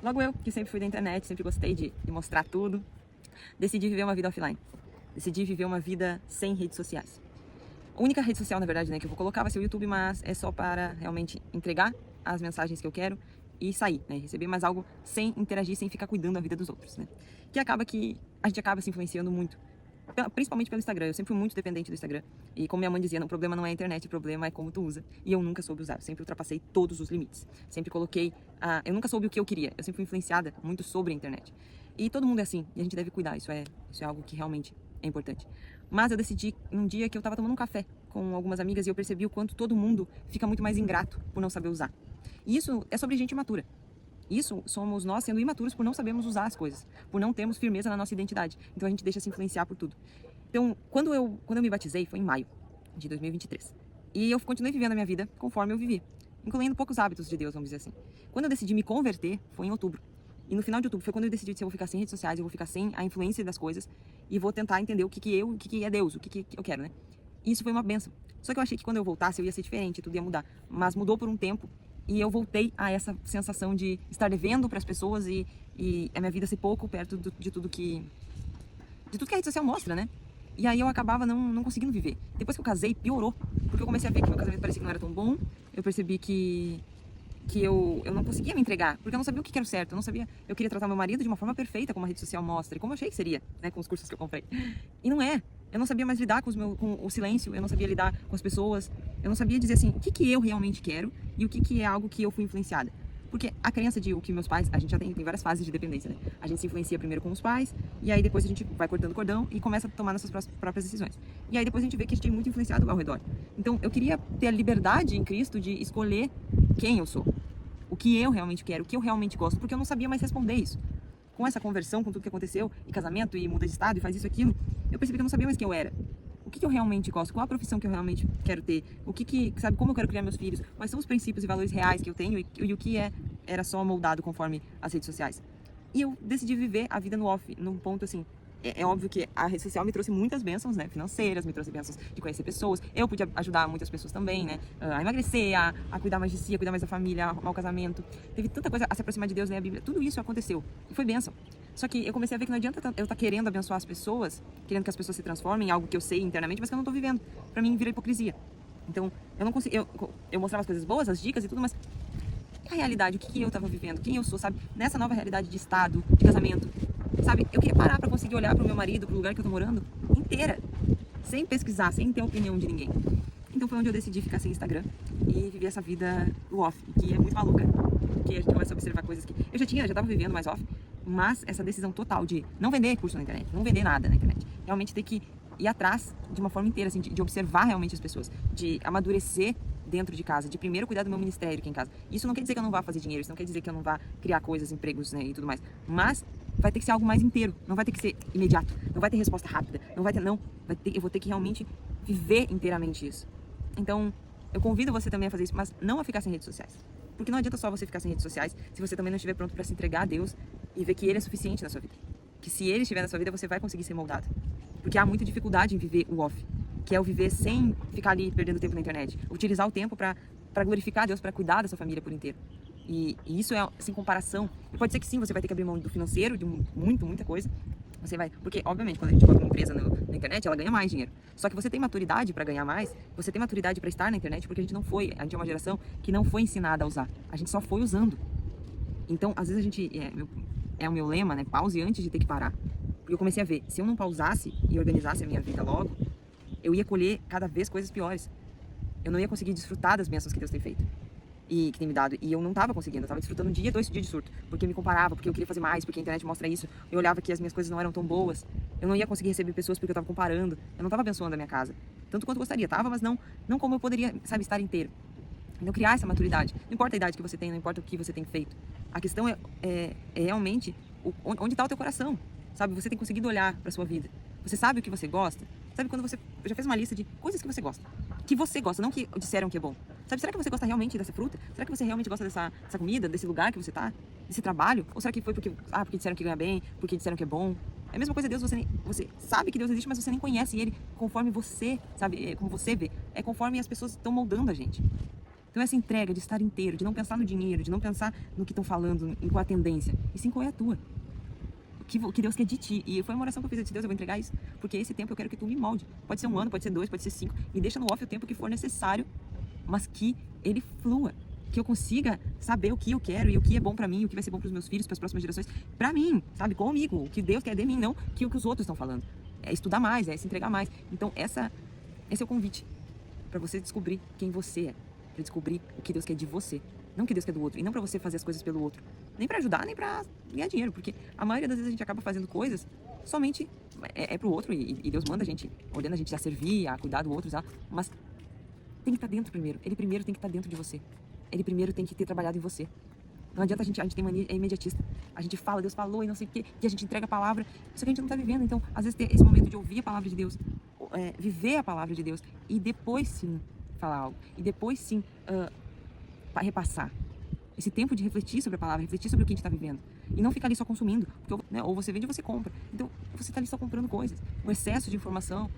Logo eu, que sempre fui da internet, sempre gostei de mostrar tudo, decidi viver uma vida offline. Decidi viver uma vida sem redes sociais. A única rede social, na verdade, né, que eu vou colocar vai ser o YouTube, mas é só para realmente entregar as mensagens que eu quero e sair, né, receber mais algo sem interagir, sem ficar cuidando da vida dos outros, né. Que acaba que a gente acaba se influenciando muito, principalmente pelo Instagram. Eu sempre fui muito dependente do Instagram. E como minha mãe dizia, o problema não é a internet, o problema é como tu usa. E eu nunca soube usar, eu sempre ultrapassei todos os limites. Sempre coloquei, eu nunca soube o que eu queria. Eu sempre fui influenciada muito sobre a internet. E todo mundo é assim, e a gente deve cuidar, isso é algo que realmente é importante. Mas eu decidi num dia que eu tava tomando um café com algumas amigas e eu percebi o quanto todo mundo fica muito mais ingrato por não saber usar. E isso é sobre gente imatura. Isso somos nós sendo imaturos por não sabermos usar as coisas, por não termos firmeza na nossa identidade. Então a gente deixa se influenciar por tudo. Então, quando eu me batizei, foi em maio de 2023. E eu continuei vivendo a minha vida conforme eu vivi, incluindo poucos hábitos de Deus, vamos dizer assim. Quando eu decidi me converter, foi em outubro. E no final de outubro foi quando eu decidi se eu vou ficar sem redes sociais, eu vou ficar sem a influência das coisas e vou tentar entender o que é Deus, o que eu quero, né? E isso foi uma benção. Só que eu achei que quando eu voltasse eu ia ser diferente, tudo ia mudar. Mas mudou por um tempo e eu voltei a essa sensação de estar devendo para as pessoas e a minha vida ser pouco perto de tudo que a rede social mostra, né? E aí eu acabava não conseguindo viver. Depois que eu casei, piorou. Porque eu comecei a ver que meu casamento parecia que não era tão bom. Eu percebi que eu não conseguia me entregar, porque eu não sabia o que era o certo. Eu não sabia. Eu queria tratar meu marido de uma forma perfeita, como a rede social mostra, e como eu achei que seria, né, com os cursos que eu comprei. E não é. Eu não sabia mais lidar com o silêncio, eu não sabia lidar com as pessoas, eu não sabia dizer assim, o que eu realmente quero e o que é algo que eu fui influenciada. Porque a crença de o que meus pais, a gente já tem várias fases de dependência, né? A gente se influencia primeiro com os pais, e aí depois a gente vai cortando o cordão e começa a tomar nossas próprias decisões. E aí depois a gente vê que a gente é muito influenciado ao redor. Então eu queria ter a liberdade em Cristo de escolher quem eu sou, o que eu realmente quero, o que eu realmente gosto, porque eu não sabia mais responder isso. Com essa conversão, com tudo que aconteceu, e casamento, e muda de estado, e faz isso, aquilo, eu percebi que eu não sabia mais quem eu era. O que eu realmente gosto, qual a profissão que eu realmente quero ter, sabe, como eu quero criar meus filhos, quais são os princípios e valores reais que eu tenho e o que era só moldado conforme as redes sociais. E eu decidi viver a vida no off, num ponto assim. É óbvio que a rede social me trouxe muitas bênçãos, né, financeiras, me trouxe bênçãos de conhecer pessoas. Eu pude ajudar muitas pessoas também, né, a emagrecer, a cuidar mais de si, a cuidar mais da família, a arrumar o casamento. Teve tanta coisa, a se aproximar de Deus, ler a Bíblia. Tudo isso aconteceu e foi bênção. Só que eu comecei a ver que não adianta eu estar querendo abençoar as pessoas, querendo que as pessoas se transformem em algo que eu sei internamente, mas que eu não estou vivendo. Pra mim, vira hipocrisia. Então, eu não consegui, eu mostrava as coisas boas, as dicas e tudo, mas a realidade, o que eu estava vivendo, quem eu sou, sabe? Nessa nova realidade de estado, de casamento, sabe? Eu queria parar para conseguir olhar pro meu marido, pro lugar que eu tô morando, inteira, sem pesquisar, sem ter a opinião de ninguém. Então foi onde eu decidi ficar sem Instagram e viver essa vida off, que é muito maluca, que a gente começa a observar coisas que eu já tava vivendo mais off, mas essa decisão total de não vender curso na internet, não vender nada na internet, realmente ter que ir atrás de uma forma inteira, assim, de observar realmente as pessoas, de amadurecer dentro de casa, de primeiro cuidar do meu ministério aqui em casa. Isso não quer dizer que eu não vá fazer dinheiro, isso não quer dizer que eu não vá criar coisas, empregos, né, e tudo mais. Mas vai ter que ser algo mais inteiro, não vai ter que ser imediato, não vai ter resposta rápida, eu vou ter que realmente viver inteiramente isso. Então, eu convido você também a fazer isso, mas não a ficar sem redes sociais. Porque não adianta só você ficar sem redes sociais se você também não estiver pronto para se entregar a Deus e ver que Ele é suficiente na sua vida. Que se Ele estiver na sua vida, você vai conseguir ser moldado. Porque há muita dificuldade em viver o off, que é o viver sem ficar ali perdendo tempo na internet. Utilizar o tempo para glorificar a Deus, para cuidar da sua família por inteiro. E isso é sem comparação. E pode ser que sim, você vai ter que abrir mão do financeiro, de muita coisa. Você vai, porque obviamente quando a gente coloca uma empresa na internet, ela ganha mais dinheiro. Só que você tem maturidade para ganhar mais, você tem maturidade para estar na internet, porque a gente é uma geração que não foi ensinada a usar. A gente só foi usando. Então, às vezes a gente, é o meu lema, né? Pause antes de ter que parar. Porque eu comecei a ver, se eu não pausasse e organizasse a minha vida logo, eu ia colher cada vez coisas piores. Eu não ia conseguir desfrutar das bênçãos que Deus tem feito e que tem me dado. E eu não estava conseguindo, eu estava desfrutando um dia, 2 dias de surto, porque eu me comparava, porque eu queria fazer mais, porque a internet mostra isso. Eu olhava que as minhas coisas não eram tão boas. Eu não ia conseguir receber pessoas porque eu estava comparando. Eu não estava abençoando a minha casa. Tanto quanto gostaria, estava, mas não como eu poderia, sabe, estar inteiro. Então, criar essa maturidade. Não importa a idade que você tem, não importa o que você tem feito. A questão é realmente onde está o teu coração, sabe? Você tem conseguido olhar para sua vida. Você sabe o que você gosta? Sabe quando você já fez uma lista de coisas que você gosta? Que você gosta, não que disseram que é bom. Sabe, será que você gosta realmente dessa fruta? Será que você realmente gosta dessa comida, desse lugar que você tá? Desse trabalho? Ou será que foi porque disseram que ganha bem, porque disseram que é bom? É a mesma coisa Deus, você sabe que Deus existe, mas você nem conhece Ele conforme você, sabe, como você vê. É conforme as pessoas estão moldando a gente. Então essa entrega de estar inteiro, de não pensar no dinheiro, de não pensar no que estão falando, em qual a tendência, e sim qual é a tua. O que Deus quer de ti. E foi uma oração que eu fiz, eu disse, Deus, eu vou entregar isso, porque esse tempo eu quero que tu me molde. Pode ser 1 ano, pode ser 2, pode ser 5, me deixa no off o tempo que for necessário, mas que ele flua, que eu consiga saber o que eu quero e o que é bom pra mim, o que vai ser bom pros meus filhos, pras próximas gerações, pra mim, sabe, comigo, o que Deus quer de mim, não que o que os outros estão falando. É estudar mais, é se entregar mais. Então esse é o convite pra você descobrir quem você é, pra descobrir o que Deus quer de você, não o que Deus quer do outro, e não pra você fazer as coisas pelo outro, nem pra ajudar, nem pra ganhar dinheiro, porque a maioria das vezes a gente acaba fazendo coisas somente pro outro, e Deus manda a gente, olhando a gente a servir, a cuidar do outro, mas tem que estar dentro primeiro. Ele primeiro tem que estar dentro de você. Ele primeiro tem que ter trabalhado em você. Não adianta a gente tem mania, é imediatista. A gente fala, Deus falou e não sei o quê, e a gente entrega a palavra, só que a gente não está vivendo. Então, às vezes, ter esse momento de ouvir a palavra de Deus, viver a palavra de Deus, e depois sim falar algo, e depois sim repassar. Esse tempo de refletir sobre a palavra, refletir sobre o que a gente está vivendo. E não ficar ali só consumindo, porque, né, ou você vende ou você compra. Então, você está ali só comprando coisas. O excesso de informação.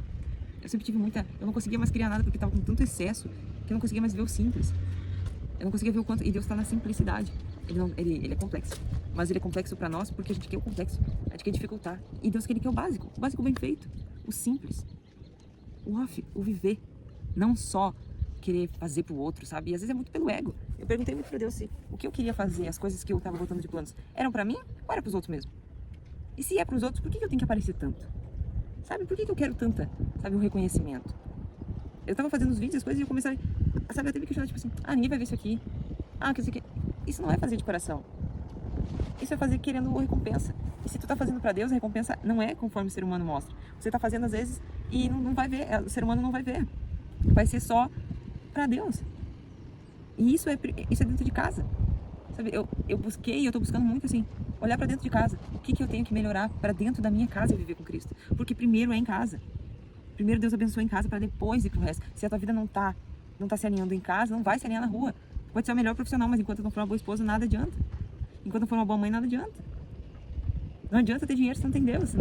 Eu sempre tive eu não conseguia mais criar nada porque estava com tanto excesso que eu não conseguia mais ver o simples. Eu não conseguia ver o quanto. E Deus está na simplicidade. Ele é complexo. Mas ele é complexo para nós porque a gente quer o complexo. A gente quer dificultar. E Deus quer o básico. O básico bem feito. O simples. O off. O viver. Não só querer fazer pro outro, sabe? E às vezes é muito pelo ego. Eu perguntei muito para Deus se o que eu queria fazer, as coisas que eu estava botando de planos, eram para mim ou era pros outros mesmo? E se é pros outros, por que eu tenho que aparecer tanto? Sabe, por que eu quero sabe, um reconhecimento? Eu tava fazendo os vídeos, as coisas, e eu comecei a, sabe, até me questionar, tipo assim, ninguém vai ver isso aqui. Que isso aqui. Isso não é fazer de coração. Isso é fazer querendo uma recompensa. E se tu tá fazendo pra Deus, a recompensa não é conforme o ser humano mostra. Você tá fazendo às vezes e não vai ver, o ser humano não vai ver. Vai ser só pra Deus. E isso é dentro de casa. Sabe, eu busquei, eu tô buscando muito assim, olhar pra dentro de casa. O que eu tenho que melhorar pra dentro da minha casa e viver com Cristo? Porque primeiro é em casa. Primeiro Deus abençoa em casa pra depois ir pro resto. Se a tua vida não tá se alinhando em casa, não vai se alinhar na rua. Pode ser o melhor profissional, mas enquanto não for uma boa esposa, nada adianta. Enquanto não for uma boa mãe, nada adianta. Não adianta ter dinheiro se não tem Deus.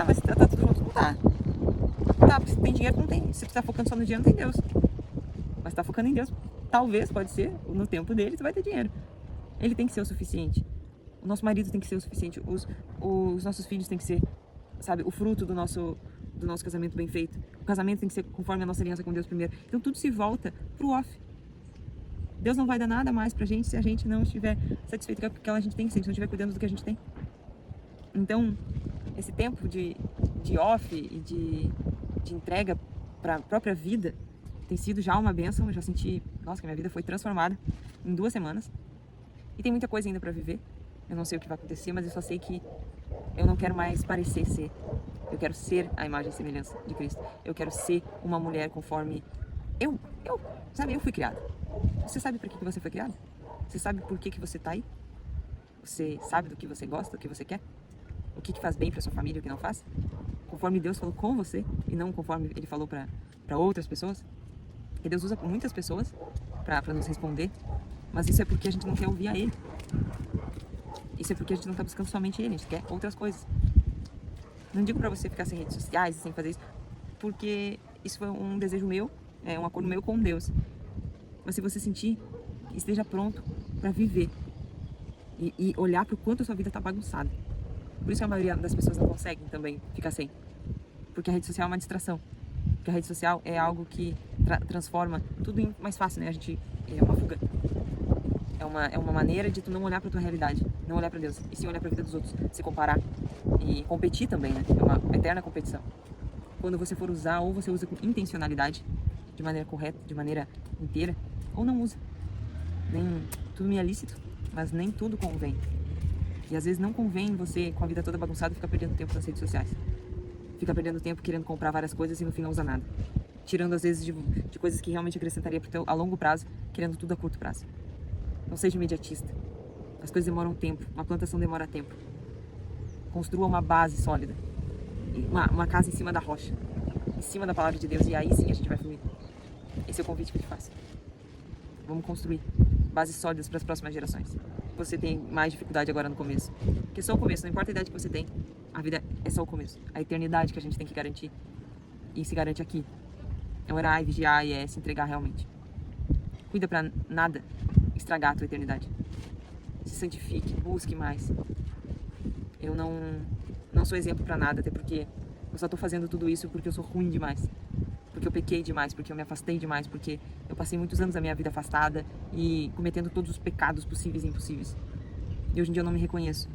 Mas tá tudo junto. Não tá. Tá, porque se tem dinheiro, não tem. Se tu tá focando só no dinheiro, não tem Deus. Mas tá focando em Deus. Talvez, pode ser, no tempo dele, tu vai ter dinheiro. Ele tem que ser o suficiente. O nosso marido tem que ser o suficiente. Os nossos filhos têm que ser, sabe, o fruto do nosso casamento bem feito. O casamento tem que ser conforme a nossa aliança com Deus primeiro. Então tudo se volta pro off. Deus não vai dar nada mais pra gente se a gente não estiver satisfeito com o que a gente tem, se a gente não estiver cuidando do que a gente tem. Então, esse tempo de off e de entrega pra própria vida tem sido já uma bênção. Eu já senti, nossa, que minha vida foi transformada em 2 semanas. E tem muita coisa ainda pra viver. Eu não sei o que vai acontecer, mas eu só sei que eu não quero mais parecer ser. Eu quero ser a imagem e semelhança de Cristo. Eu quero ser uma mulher conforme eu fui criada. Você sabe por que você foi criado? Você sabe por que você tá aí? Você sabe do que você gosta, do que você quer? O que faz bem pra sua família e o que não faz? Conforme Deus falou com você e não conforme Ele falou pra outras pessoas? Porque Deus usa muitas pessoas pra nos responder, mas isso é porque a gente não quer ouvir a Ele. Isso é porque a gente não tá buscando somente Ele, a gente quer outras coisas. Não digo pra você ficar sem redes sociais, sem fazer isso, porque isso foi um desejo meu, um acordo meu com Deus. Mas se você sentir, esteja pronto pra viver e olhar pro quanto a sua vida tá bagunçada. Por isso que a maioria das pessoas não conseguem também ficar sem. Porque a rede social é uma distração. Porque a rede social é algo que transforma tudo em mais fácil, né? É uma fuga. É uma maneira de tu não olhar pra tua realidade, não olhar pra Deus, e sim olhar pra vida dos outros, se comparar e competir também, né? É uma eterna competição. Quando você for usar, ou você usa com intencionalidade, de maneira correta, de maneira inteira, ou não usa. Tudo me é lícito, mas nem tudo convém. E às vezes não convém você, com a vida toda bagunçada, ficar perdendo tempo nas redes sociais. Fica perdendo tempo querendo comprar várias coisas e no fim não usa nada. Tirando às vezes de coisas que realmente acrescentaria pro teu a longo prazo, querendo tudo a curto prazo. Não seja imediatista. As coisas demoram tempo. Uma plantação demora tempo. Construa uma base sólida. Uma casa em cima da rocha. Em cima da palavra de Deus. E aí sim a gente vai fluir. Esse é o convite que eu te faço. Vamos construir bases sólidas para as próximas gerações. Você tem mais dificuldade agora no começo. Porque é só o começo. Não importa a idade que você tem. A vida é só o começo. A eternidade que a gente tem que garantir. E se garante aqui. É orar e vigiar e é se entregar realmente. Cuida pra nada estragar a tua eternidade. Se santifique, busque mais. Eu não sou exemplo pra nada, até porque eu só tô fazendo tudo isso porque eu sou ruim demais. Porque eu pequei demais, porque eu me afastei demais, porque eu passei muitos anos da minha vida afastada e cometendo todos os pecados possíveis e impossíveis. E hoje em dia eu não me reconheço.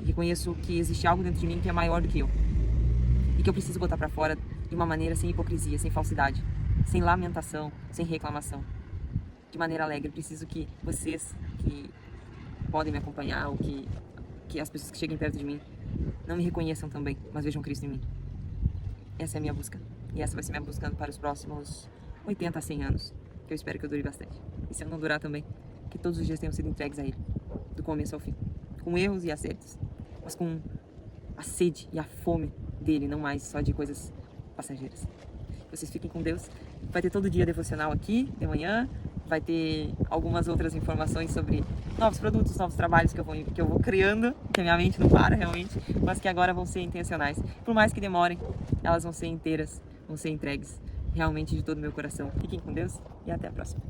E reconheço que existe algo dentro de mim que é maior do que eu. E que eu preciso botar pra fora de uma maneira sem hipocrisia, sem falsidade, sem lamentação, sem reclamação. De maneira alegre. Eu preciso que vocês que podem me acompanhar ou que as pessoas que cheguem perto de mim não me reconheçam também, mas vejam Cristo em mim. Essa é a minha busca. E essa vai ser minha busca para os próximos 80 a 100 anos, que eu espero que eu dure bastante. E se eu não durar também, que todos os dias tenham sido entregues a Ele, do começo ao fim. Com erros e acertos, mas com a sede e a fome dele, não mais só de coisas passageiras. Vocês fiquem com Deus. Vai ter todo dia devocional aqui, de manhã. Vai ter algumas outras informações sobre novos produtos, novos trabalhos que eu vou criando, que a minha mente não para realmente, mas que agora vão ser intencionais. Por mais que demorem, elas vão ser inteiras, vão ser entregues realmente de todo o meu coração. Fiquem com Deus e até a próxima.